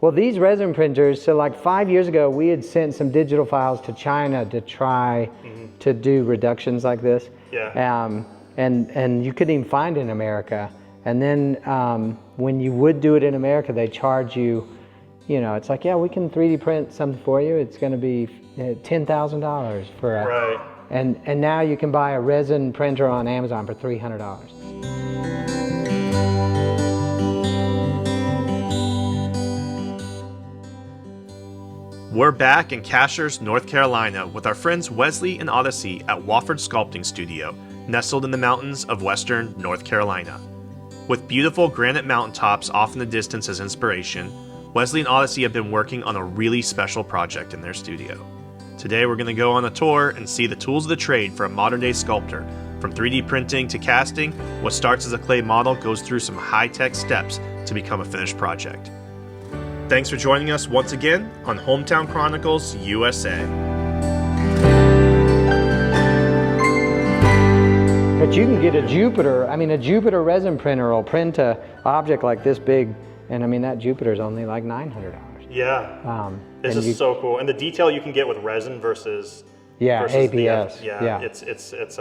Well, these resin printers, so like 5 years ago, we had sent some digital files to China to try to do reductions like this. Yeah. And you couldn't even find it in America. And then when you would do it in America, they charge you, you know, it's like, yeah, we can 3D print something for you. It's going to be $10,000 for a... Right. And now you can buy a resin printer on Amazon for $300. We're back in Cashers, North Carolina with our friends Wesley and Odyssey at Wofford Sculpting Studio, nestled in the mountains of western North Carolina. With beautiful granite mountaintops off in the distance as inspiration, Wesley and Odyssey have been working on a really special project in their studio. Today we're going to go on a tour and see the tools of the trade for a modern-day sculptor. From 3D printing to casting, what starts as a clay model goes through some high-tech steps to become a finished project. Thanks for joining us once again on Hometown Chronicles USA. But you can get a Jupiter, a Jupiter resin printer will print an object like this big, and I mean that Jupiter is only like $900. Yeah, this is so cool. And the detail you can get with resin versus ABS. It's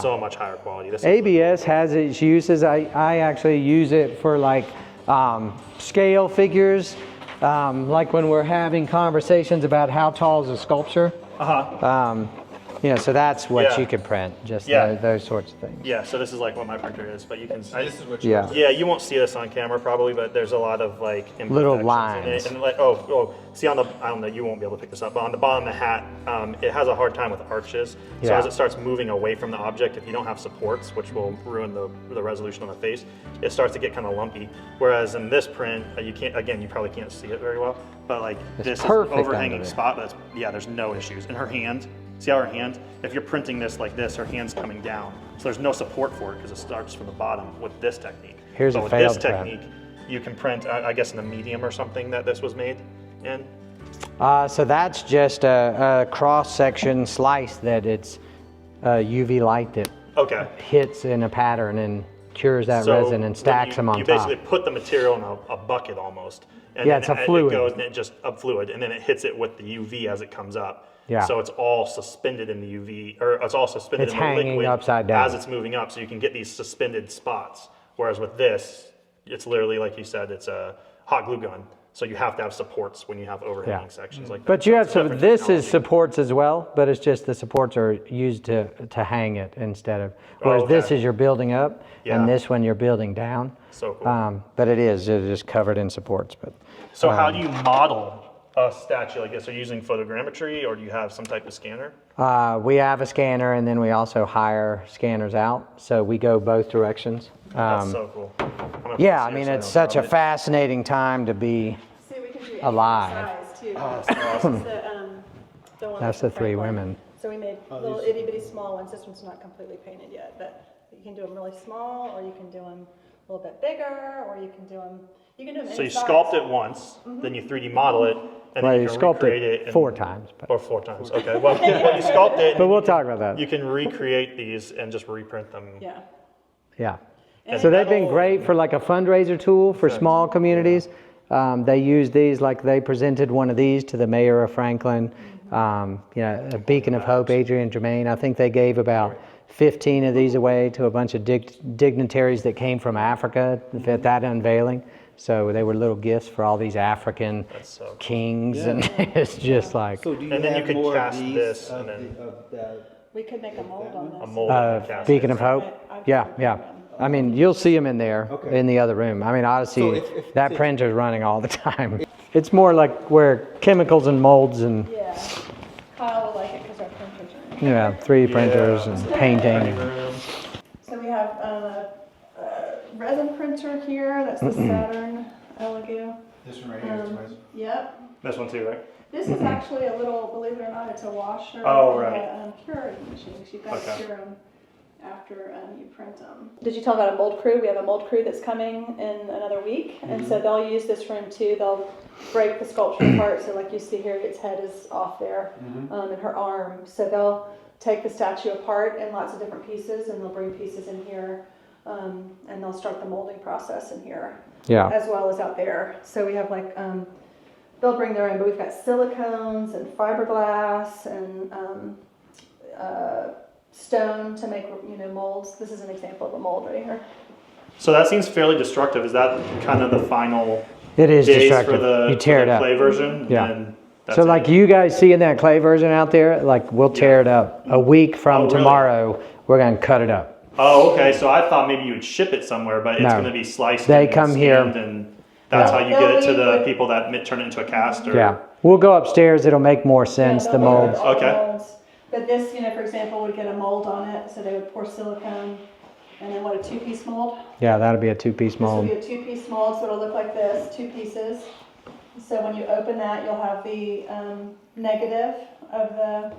so much higher quality. This ABS has its uses. I actually use it for like scale figures, like when we're having conversations about how tall is a sculpture. So that's what you could print, just those sorts of things. Yeah, so this is like what my printer is, but you can. This is what you Yeah, you won't see this on camera probably, but there's a lot of like little lines. in it. And like, see on the, I don't know, you won't be able to pick this up, but on the bottom of the hat, it has a hard time with arches. So as it starts moving away from the object, if you don't have supports, which will ruin the resolution on the face, it starts to get kind of lumpy. Whereas in this print, you can't. Again, you probably can't see it very well, but like this is an overhanging spot. That's there's no issues. And her hand. See how her hand, if you're printing this like this, her hand's coming down. So there's no support for it because it starts from the bottom with this technique. Here's but a with failed this technique, you can print, I guess in a medium or something that this was made in. So that's just a cross-section slice that it's UV light that hits in a pattern and cures that resin and stacks them on top. You basically put the material in a bucket almost. And it's a fluid. It goes and it just a fluid, and then it hits it with the UV as it comes up. Yeah. So it's all suspended in the UV, or it's all suspended in the liquid. It's hanging upside down as it's moving up, so you can get these suspended spots. Whereas with this, it's literally, like you said, it's a hot glue gun. So you have to have supports when you have overhanging sections like that. But you have some, this is supports as well, but it's just the supports are used to hang it instead of, whereas this is you're building up, and this one you're building down. So cool. But it's just covered in supports. But so how do you model a statue like this? Are you using photogrammetry, or do you have some type of scanner? We have a scanner, and then we also hire scanners out, so we go both directions. That's so cool. Yeah, it's such a fascinating time to be alive. That's the three women. So we made little itty bitty small ones. This one's not completely painted yet, but you can do them really small, or you can do them a little bit bigger, or you can do them. So you sculpt it once, then you 3D model it, and then you can recreate it. Four times. Or 4 times, okay. Well, when you sculpt it, but we'll talk about that. You can recreate these and just reprint them. Yeah. So they've been great for like a fundraiser tool for small communities. They use these, like they presented one of these to the mayor of Franklin, a Beacon of Hope, Adrian Germain. I think they gave about 15 of these away to a bunch of dignitaries that came from Africa at that unveiling. So they were little gifts for all these African kings, and it's just like. So do you and then have you could cast this, and then we could make a mold on this. A mold. Beacon of Hope. Yeah. You'll see them in there in the other room. Odyssey, that printer's running all the time. It's more like where chemicals and molds and. Yeah. Kyle will like it because our printers are. 3D printers and painting. So we have a resin printer here. That's the Saturn Elegoo. This one right here. Yep. This one too, right? This is actually a little, believe it or not, it's a washer. Oh, right. And a curing machine. So you've got to cure them after you print them. Did you tell about a mold crew? We have a mold crew that's coming in another week, and so they'll use this room too. They'll break the sculpture apart. So like you see here, its head is off there, and her arm. So they'll take the statue apart in lots of different pieces, and they'll bring pieces in here, and they'll start the molding process in here. Yeah. as well as out there. So we have like, they'll bring their own, but we've got silicones and fiberglass and stone to make, molds. This is an example of a mold right here. So that seems fairly destructive. Is that kind of the final It is days destructive. for the, You tear for it the up. clay version? Yeah. And that's So it? like you guys see in that clay version out there, like we'll tear it up. A week from Oh, really? tomorrow, we're going to cut it up. Oh, okay. So I thought maybe you would ship it somewhere, but it's No. going to be sliced. They and come here. scanned, and that's Yeah. how you get it to They'll the leave people that turn it into a cast. Or, Yeah. We'll go upstairs. It'll make more sense, Yeah, the they'll leave molds. all the Okay. molds. But this, for example, would get a mold on it, so they would pour silicone, and then what, a 2-piece mold? Yeah, that'll be a 2-piece This would mold. be a 2-piece mold, so it'll look like this, 2 pieces. So when you open that, you'll have the negative of the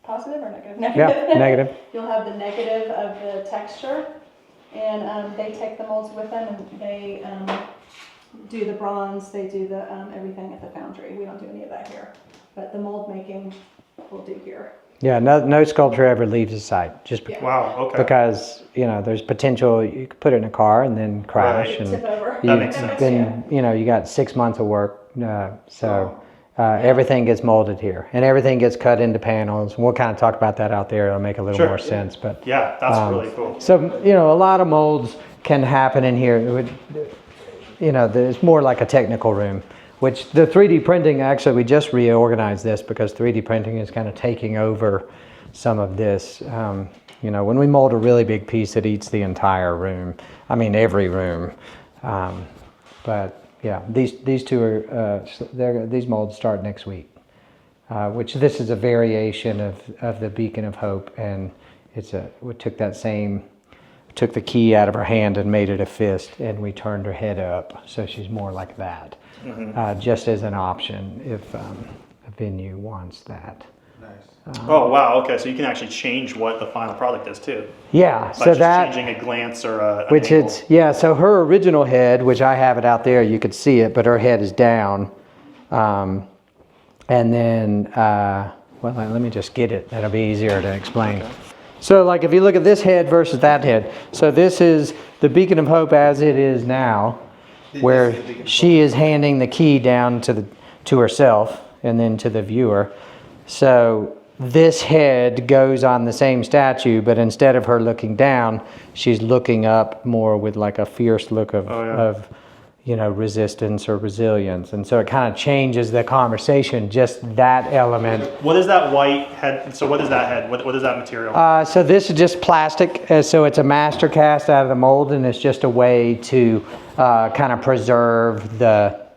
positive or negative? Yeah, negative. You'll have the negative of the texture, and they take the molds with them, and they do the bronze, they do the everything at the foundry. We don't do any of that here, but the mold making we'll do here. Yeah, no sculpture ever leaves the site. Just Yeah. Wow. Okay. because, there's potential. You could put it in a car and then crash. Right. And Tip over. That makes sense. Then, you got 6 months of work. Everything gets molded here and everything gets cut into panels. We'll kind of talk about that out there. It'll make a little Sure. more sense. But Yeah, that's really cool. so, a lot of molds can happen in here. It would, there's more like a technical room, which the 3D printing, actually, we just reorganized this because 3D printing is kind of taking over some of this. When we mold a really big piece, it eats the entire room. I mean, every room. But yeah, these two are, these molds start next week, which this is a variation of the Beacon of Hope. And we took the key out of her hand and made it a fist, and we turned her head up so she's more like that, just as an option if a venue wants that. Nice. Oh wow. Okay. So you can actually change what the final product is too. Yeah, By so just that, changing a glance or a which angle. so her original head, which I have it out there, you could see it, but her head is down. And then, let me just get it. That'll be easier to explain. Okay. So like if you look at this head versus that head, so this is the Beacon of Hope as it is now, where This is the Beacon of she is handing the key down to herself and then to the viewer. So this head goes on the same statue, but instead of her looking down, she's looking up more with like a fierce look of resistance or resilience. And so it kind of changes the conversation, just that element. What is that white head? So what is that head? What is that material? So this is just plastic. So it's a master cast out of the mold, and it's just a way to kind of preserve the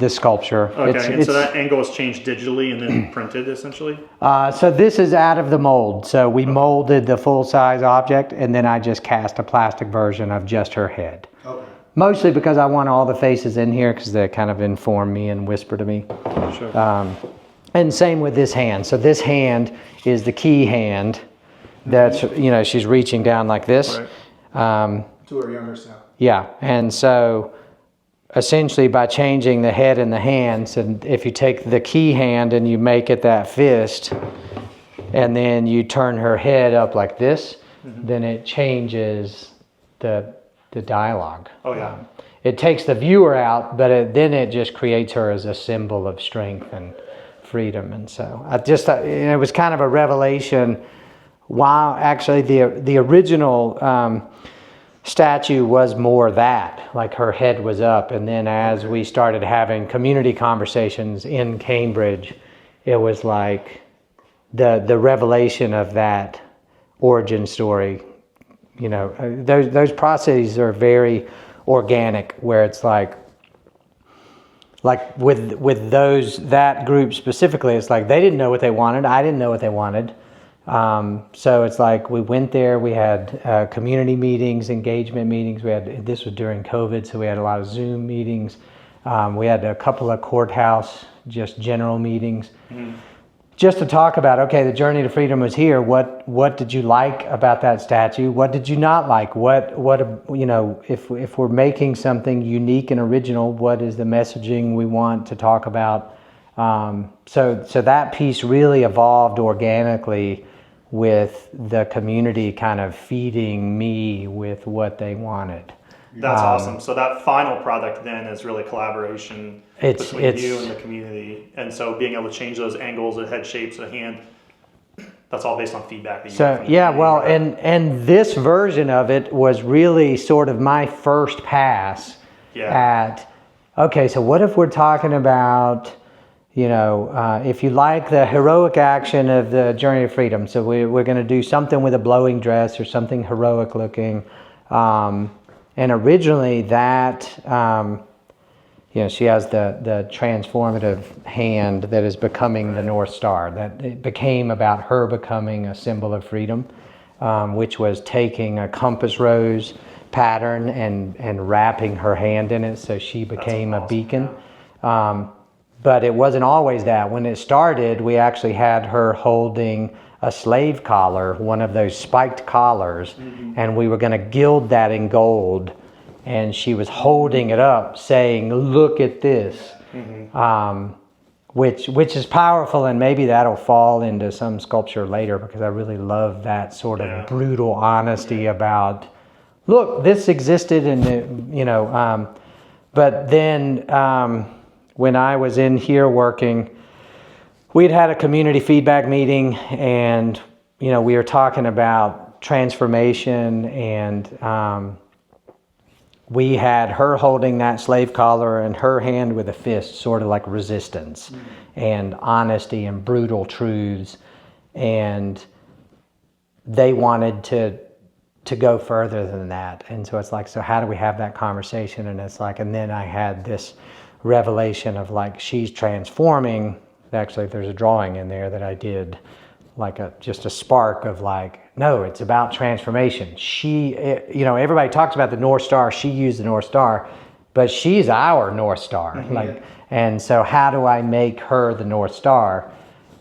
sculpture. Okay, and so that angle is changed digitally and then printed essentially? So this is out of the mold. So we molded the full-size object, and then I just cast a plastic version of just her head. Okay. Mostly because I want all the faces in here because they kind of inform me and whisper to me. Sure. And same with this hand. So this hand is the key hand. That's, she's reaching down like this. Right. To her younger self. Yeah, and so essentially by changing the head and the hands, and if you take the key hand and you make it that fist, and then you turn her head up like this, then it changes the dialogue. Oh yeah. It takes the viewer out, but then it just creates her as a symbol of strength and freedom. And so it was kind of a revelation. Wow, actually the original statue was more that, like her head was up, and then as we started having community conversations in Cambridge, it was like the revelation of that origin story. Those processes are very organic, where it's like with that group specifically, it's like they didn't know what they wanted, I didn't know what they wanted. So it's like we went there, we had community meetings, engagement meetings. This was during COVID, so we had a lot of Zoom meetings. We had a couple of courthouse, just general meetings, just to talk about, okay, the journey to freedom was here. What did you like about that statue? What did you not like? If we're making something unique and original, what is the messaging we want to talk about? So that piece really evolved organically with the community kind of feeding me with what they wanted. That's awesome. So that final product then is really collaboration between you and the community. And so being able to change those angles, the head shapes, the hand, that's all based on feedback that you get from the community, well, right? and this version of it was really sort of my first pass at, okay, so what if we're talking about, if you like the heroic action of the Journey to Freedom, so we're going to do something with a blowing dress or something heroic looking. And originally that, she has the transformative hand that is becoming the North Star. That it became about her becoming a symbol of freedom, which was taking a compass rose pattern and wrapping her hand in it, so she became a beacon. But it wasn't always that. When it started, we actually had her holding a slave collar, one of those spiked collars, and we were going to gild that in gold. And she was holding it up, saying, "Look at this," which is powerful, and maybe that'll fall into some sculpture later, because I really love that sort of brutal honesty about, look, this existed, and But then when I was in here working, we'd had a community feedback meeting, and we were talking about transformation, and we had her holding that slave collar and her hand with a fist, sort of like resistance and honesty and brutal truths. And they wanted to go further than that. And so it's like, so how do we have that conversation? And it's like, and then I had this revelation of like, she's transforming. Actually, there's a drawing in there that I did, like just a spark of like, no, it's about transformation. She, everybody talks about the North Star. She used the North Star, but she's our North Star. And so how do I make her the North Star?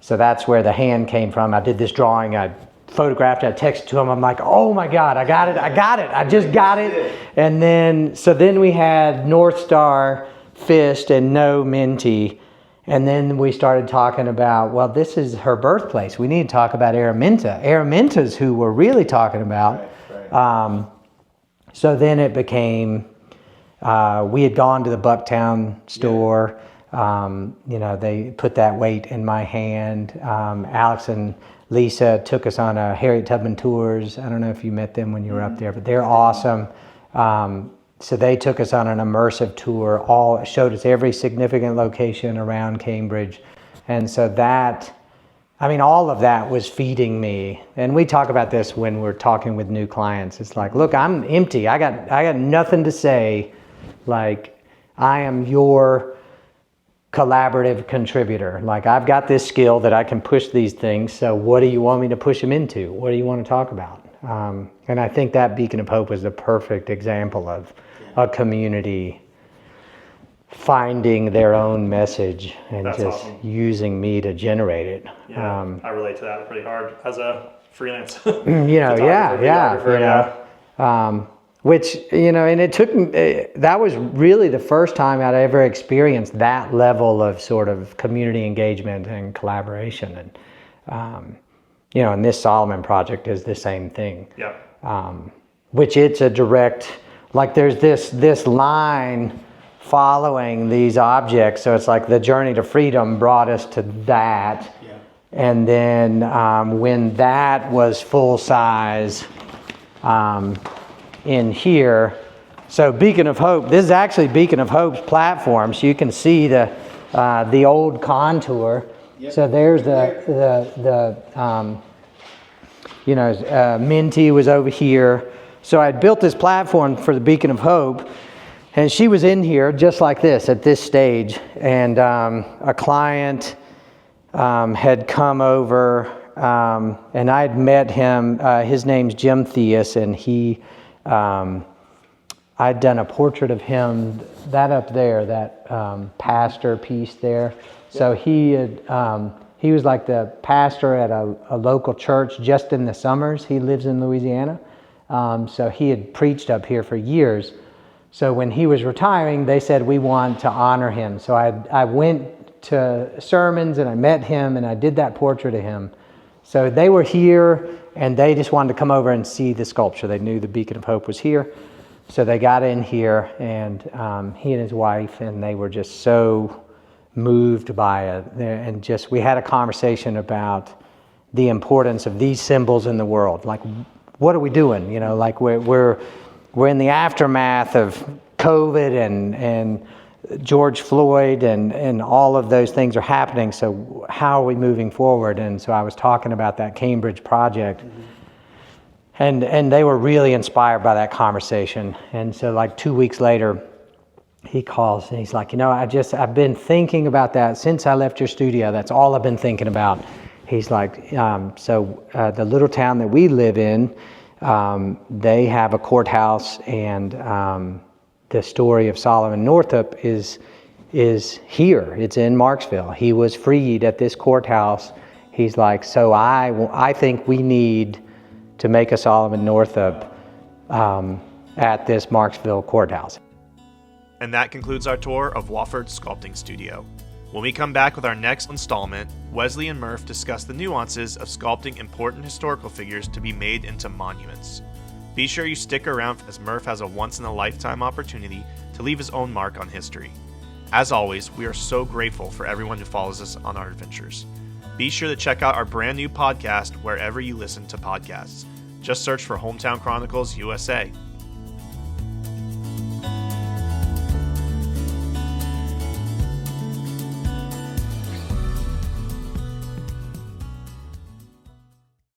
So that's where the hand came from. I did this drawing. I photographed it. I texted to him. I'm like, oh my God, I got it. I just got it. And then we had North Star, fist, and no Minty. And then we started talking about, well, this is her birthplace. We need to talk about Araminta. Araminta's who we're really talking about. Right. So then it became, we had gone to the Bucktown store. They put that weight in my hand. Alex and Lisa took us on a Harriet Tubman tours. I don't know if you met them when you were up there, but they're awesome. So they took us on an immersive tour, showed us every significant location around Cambridge. And so all of that was feeding me. And we talk about this when we're talking with new clients. It's like, look, I'm empty. I got nothing to say. Like, I am your collaborative contributor. Like, I've got this skill that I can push these things. So what do you want me to push them into? What do you want to talk about? And I think that Beacon of Hope was the perfect example of a community finding their own message and That's just awesome. Using me to generate it. Yeah, I relate to that pretty hard as a freelance. Which, and it took me, that was really the first time I'd ever experienced that level of sort of community engagement and collaboration. And, and this Solomon project is the same thing. Yeah. Which it's a direct, like there's this line following these objects. So it's like the Journey to Freedom brought us to that. Yeah. And then when that was full size in here, so Beacon of Hope, this is actually Beacon of Hope's platform. So you can see the old contour. Yep. So there's Minty was over here. So I'd built this platform for the Beacon of Hope, and she was in here just like this at this stage. And a client had come over, and I'd met him. His name's Jim Theus, and I'd done a portrait of him, that up there, that pastor piece there. So he was like the pastor at a local church just in the summers. He lives in Louisiana. So he had preached up here for years. So when he was retiring, they said, we want to honor him. So I went to sermons and I met him and I did that portrait of him. So they were here and they just wanted to come over and see the sculpture. They knew the Beacon of Hope was here. So they got in here, and he and his wife, and they were just so moved by it. And just, we had a conversation about the importance of these symbols in the world. Like, what are we doing? You know, like we're in the aftermath of COVID and George Floyd and all of those things are happening. So how are we moving forward? And so I was talking about that Cambridge project. And they were really inspired by that conversation. And so like 2 weeks later, he calls and he's like, you know, I've been thinking about that since I left your studio. That's all I've been thinking about. He's like, the little town that we live in, they have a courthouse, and the story of Solomon Northup is here. It's in Marksville. He was freed at this courthouse. He's like, so I think we need to make a Solomon Northup at this Marksville courthouse. And that concludes our tour of Wofford's Sculpting Studio. When we come back with our next installment, Wesley and Murph discuss the nuances of sculpting important historical figures to be made into monuments. Be sure you stick around as Murph has a once-in-a-lifetime opportunity to leave his own mark on history. As always, we are so grateful for everyone who follows us on our adventures. Be sure to check out our brand new podcast wherever you listen to podcasts. Just search for Hometown Chronicles USA.